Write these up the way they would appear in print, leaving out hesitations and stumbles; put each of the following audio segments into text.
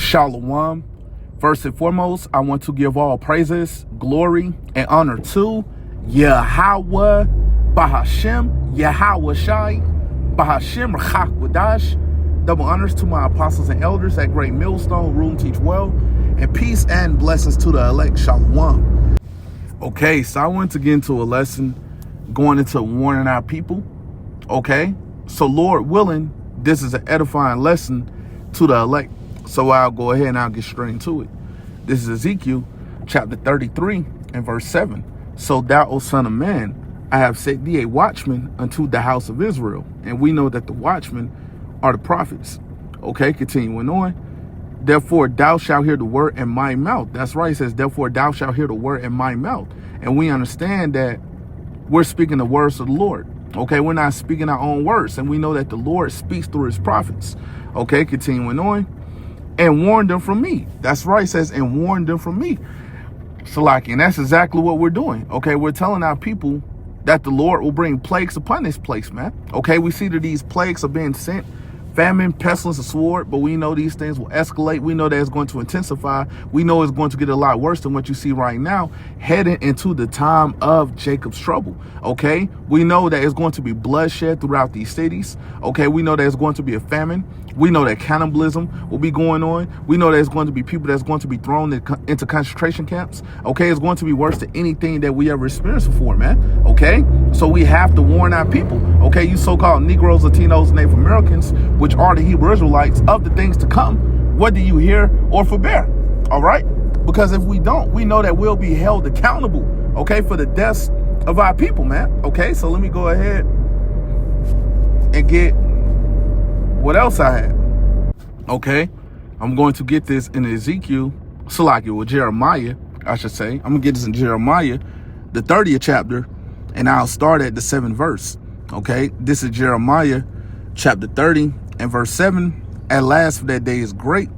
Shalom. First and foremost, I want to give all praises, glory, and honor to Yahweh, Bahashem, Yahweh Shai, Bahashem, Rachak Wadash. Double honors to my apostles and elders at Great Millstone, Room Teach Well, and peace and blessings to the elect. Shalom. Okay, so I want to get into a lesson going into warning our people. Okay, so Lord willing, this is an edifying lesson to the elect. So I'll go ahead and I'll get straight into it. This is Ezekiel chapter 33 and verse 7. So thou, O son of man, I have set thee a watchman unto the house of Israel. And we know that the watchmen are the prophets. Okay, continuing on. Therefore thou shalt hear the word in my mouth. That's right. It says, therefore thou shalt hear the word in my mouth. And we understand that we're speaking the words of the Lord. Okay, we're not speaking our own words. And we know that the Lord speaks through his prophets. Okay, continuing on. And warn them from me. That's right. It says, and warn them from me. So like, and that's exactly what we're doing. Okay, we're telling our people that the Lord will bring plagues upon this place, man. Okay, we see that these plagues are being sent. Famine, pestilence, and sword, but we know these things will escalate. We know that it's going to intensify. We know it's going to get a lot worse than what you see right now, heading into the time of Jacob's trouble. Okay, we know that it's going to be bloodshed throughout these cities. Okay, we know that it's going to be a famine. We know that cannibalism will be going on. We know that it's going to be people that's going to be thrown into concentration camps. Okay, it's going to be worse than anything that we ever experienced before, man. Okay, so we have to warn our people. Okay, you so-called Negroes, Latinos, Native Americans, which are the Hebrew Israelites, of the things to come, whether you hear or forbear. All right, because if we don't, we know that we'll be held accountable. Okay, for the deaths of our people, man. Okay, so let me go ahead and get what else I had. Okay, I'm going to get this in Ezekiel, Jeremiah, I should say. I'm gonna get this in Jeremiah, the 30th chapter, and I'll start at the 7th verse. Okay, this is Jeremiah chapter 30 and verse 7. At last, for that day is great,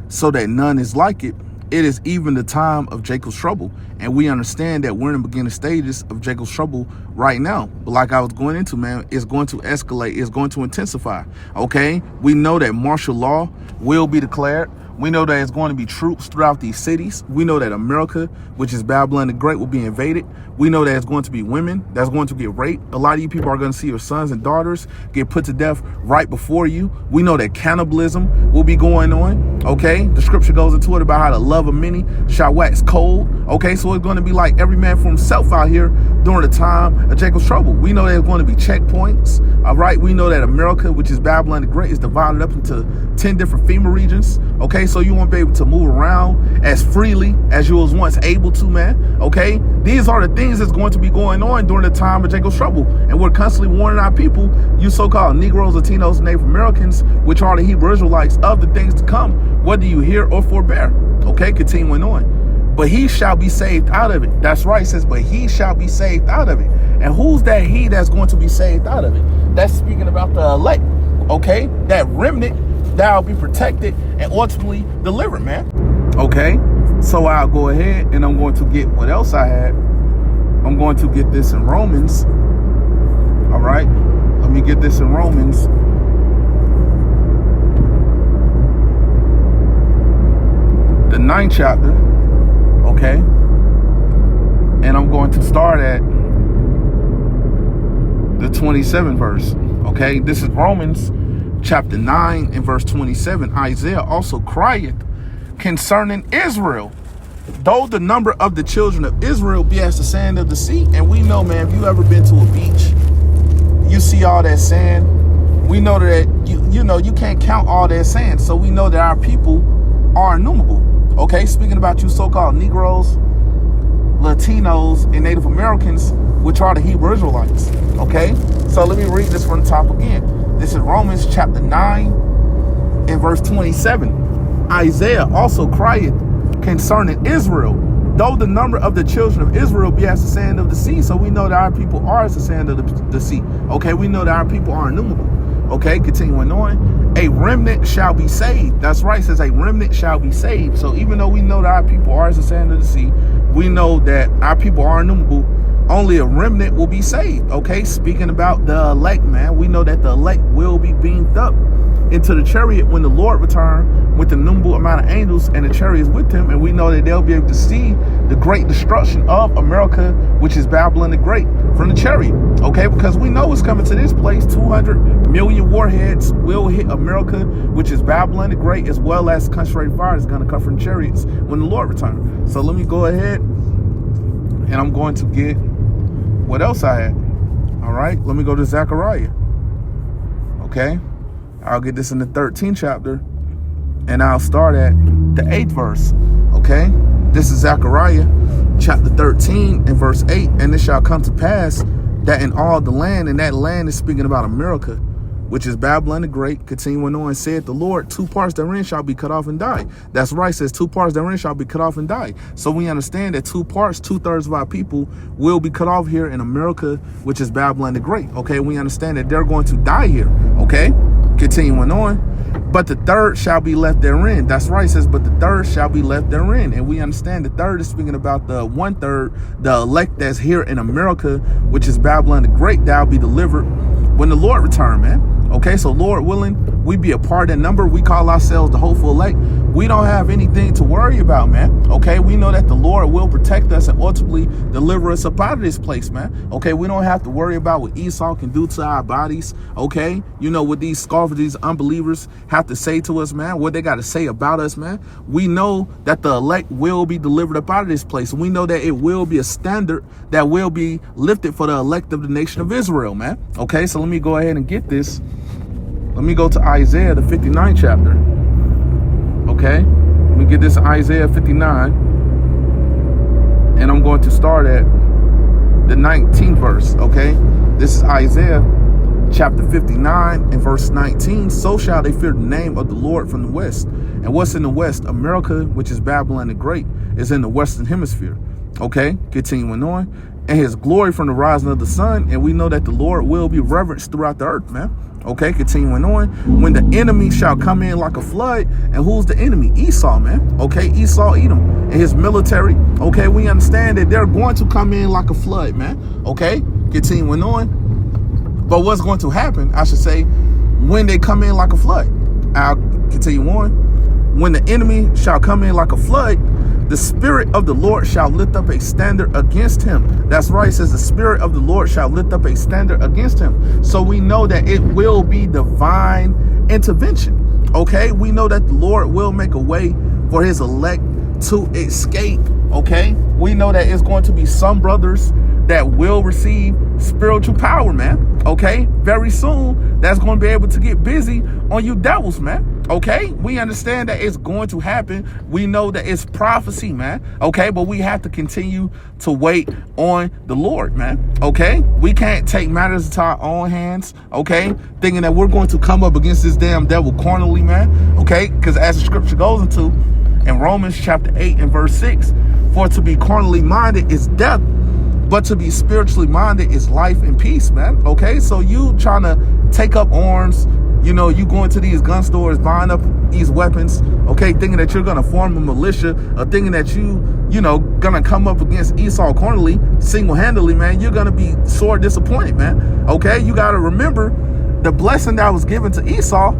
so that none is like it. It is even the time of Jacob's trouble. And we understand that we're in the beginning stages of Jacob's trouble right now. But like I was going into, man, it's going to escalate. It's going to intensify. Okay, we know that martial law will be declared. We know that it's going to be troops throughout these cities. We know that America, which is Babylon the Great, will be invaded. We know that it's going to be women that's going to get raped. A lot of you people are going to see your sons and daughters get put to death right before you. We know that cannibalism will be going on. Okay, the scripture goes into it about how the love of many shall wax cold. Okay, so it's going to be like every man for himself out here during the time of Jacob's trouble. We know there's going to be checkpoints. All right, we know that America, which is Babylon the Great, is divided up into 10 different FEMA regions. Okay, so you won't be able to move around as freely as you was once able to, man. Okay, these are the things that's going to be going on during the time of Jacob's trouble. And we're constantly warning our people, you so-called Negroes, Latinos, Native Americans, which are the Hebrew Israelites, of the things to come, whether you hear or forbear. Okay, continuing on. But he shall be saved out of it. That's right, it says, but he shall be saved out of it. And who's that he that's going to be saved out of it? That's speaking about the elect. Okay, that remnant that'll be protected and ultimately delivered, man. Okay, so I'll go ahead and I'm going to get what else I had. I'm going to get this in Romans. All right, let me get this in Romans. The 9th chapter. Okay, and I'm going to start at the 27th verse. Okay, this is Romans chapter 9 and verse 27. Isaiah also crieth concerning Israel, though the number of the children of Israel be as the sand of the sea. And we know, man, if you ever been to a beach, you see all that sand. We know that you know you can't count all that sand. So we know that our people are innumerable. Okay, speaking about you so-called Negroes, Latinos, and Native Americans, which are the Hebrew Israelites. Okay, so let me read this from the top again. This is Romans chapter 9 and verse 27. Isaiah also crieth concerning Israel, though the number of the children of Israel be as the sand of the sea. So we know that our people are as the sand of the sea. Okay, we know that our people are innumerable. Okay, continuing on. A remnant shall be saved. That's right, it says a remnant shall be saved. So even though we know that our people are as the sand of the sea, we know that our people are innumerable. Only a remnant will be saved. Okay, speaking about the elect, man, we know that the elect will be beamed up. into the chariot when the Lord return with the innumerable amount of angels and the chariots with him. And we know that they'll be able to see the great destruction of America, which is Babylon the Great, from the chariot. Okay, because we know it's coming to this place. 200 million warheads will hit America, which is Babylon the Great, as well as concentrated fire is going to come from chariots when the Lord returns. So let me go ahead and I'm going to get what else I had. All right, let me go to Zechariah. Okay, I'll get this in the 13th chapter, and I'll start at the 8th verse. Okay, this is Zechariah chapter 13 and verse 8. And it shall come to pass that in all the land, and that land is speaking about America, which is Babylon the Great, continuing on, said the Lord, 2 parts therein shall be cut off and die. That's right, it says 2 parts therein shall be cut off and die. So we understand that 2 parts, 2/3 of our people will be cut off here in America, which is Babylon the Great. Okay, we understand that they're going to die here. Okay, continuing on. But the third shall be left therein. That's right, it says, but the third shall be left therein. And we understand the third is speaking about the 1/3, the elect that's here in America, which is Babylon the Great, that'll be delivered when the Lord return, man. Okay, so Lord willing, we be a part of that number. We call ourselves the hopeful elect. We don't have anything to worry about, man. Okay, we know that the Lord will protect us and ultimately deliver us up out of this place, man. Okay, we don't have to worry about what Esau can do to our bodies. Okay, you know what these scoffers, these unbelievers have to say to us, man, what they got to say about us, man. We know that the elect will be delivered up out of this place. We know that it will be a standard that will be lifted for the elect of the nation of Israel, man. Okay, so let me go ahead and get this. Let me go to Isaiah, the 59th chapter. Okay, let me get this Isaiah 59. And I'm going to start at the 19th verse. Okay, this is Isaiah chapter 59 and verse 19. So shall they fear the name of the Lord from the west. And what's in the west? America, which is Babylon the Great, is in the western hemisphere. Okay, continuing on. And his glory from the rising of the sun. And we know that the Lord will be reverenced throughout the earth, man. Okay, continuing on. When the enemy shall come in like a flood. And who's the enemy? Esau, man. Okay, Esau, Edom, and his military. Okay, we understand that they're going to come in like a flood, man. Okay, continuing on. But what's going to happen, I should say, when they come in like a flood? I'll continue on. When the enemy shall come in like a flood, the Spirit of the Lord shall lift up a standard against him. That's right, it says the Spirit of the Lord shall lift up a standard against him. So we know that it will be divine intervention. Okay, we know that the Lord will make a way for his elect to escape. Okay, we know that it's going to be some brothers that will receive spiritual power, man. Okay, very soon that's going to be able to get busy on you devils, man. Okay, we understand that it's going to happen. We know that it's prophecy, man. Okay, but we have to continue to wait on the Lord, man. Okay, we can't take matters into our own hands. Okay, thinking that we're going to come up against this damn devil carnally, man. Okay, because as the scripture goes into in Romans chapter 8 and verse 6, for to be carnally minded is death, but to be spiritually minded is life and peace, man. Okay, so you trying to take up arms, you know, you going to these gun stores, buying up these weapons, okay, thinking that you're going to form a militia, or thinking that you know, going to come up against Esau carnally, single-handedly, man, you're going to be sore disappointed, man. Okay, you got to remember the blessing that was given to Esau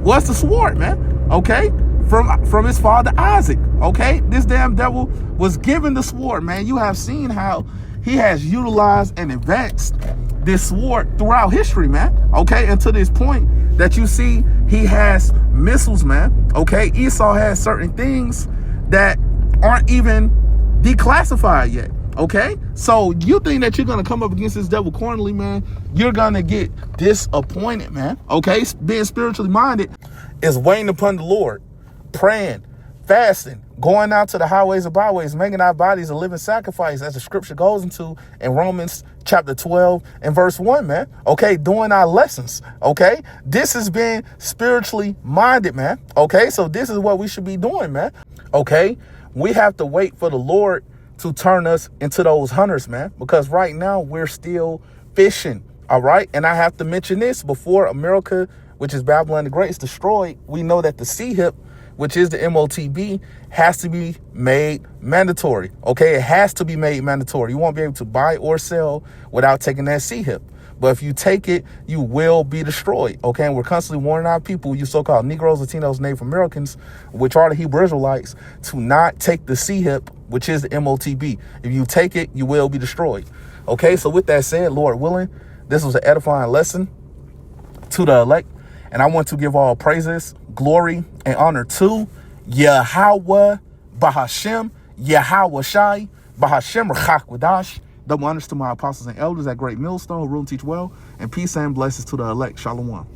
was the sword, man. Okay, from his father Isaac. Okay, this damn devil was given the sword, man. You have seen how he has utilized and advanced this sword throughout history, man. Okay, and to this point that you see he has missiles, man. Okay, Esau has certain things that aren't even declassified yet. Okay, so you think that you're gonna come up against this devil carnally, man? You're gonna get disappointed, man. Okay, being spiritually minded is waiting upon the Lord, praying, fasting, going out to the highways and byways, making our bodies a living sacrifice, as the scripture goes into in Romans chapter 12 and verse 1, man. Okay, doing our lessons. Okay, this is being spiritually minded, man. Okay, so this is what we should be doing, man. Okay, we have to wait for the Lord to turn us into those hunters, man, because right now we're still fishing. All right, and I have to mention this: before America, which is Babylon the Great, is destroyed, we know that the CHIP, which is the MOTB, has to be made mandatory. Okay, it has to be made mandatory. You won't be able to buy or sell without taking that CHIP. But if you take it, you will be destroyed. Okay, and we're constantly warning our people, you so-called Negroes, Latinos, Native Americans, which are the Hebrew Israelites, to not take the CHIP, which is the MOTB. If you take it, you will be destroyed. Okay, so with that said, Lord willing, this was an edifying lesson to the elect. And I want to give all praises, glory, and honor to Yahweh, Bahashem, Yahweh Shai, Bahashem Rachak Wadash. Double honors to my apostles and elders at Great Millstone who rule and teach well. And peace and blessings to the elect. Shalom.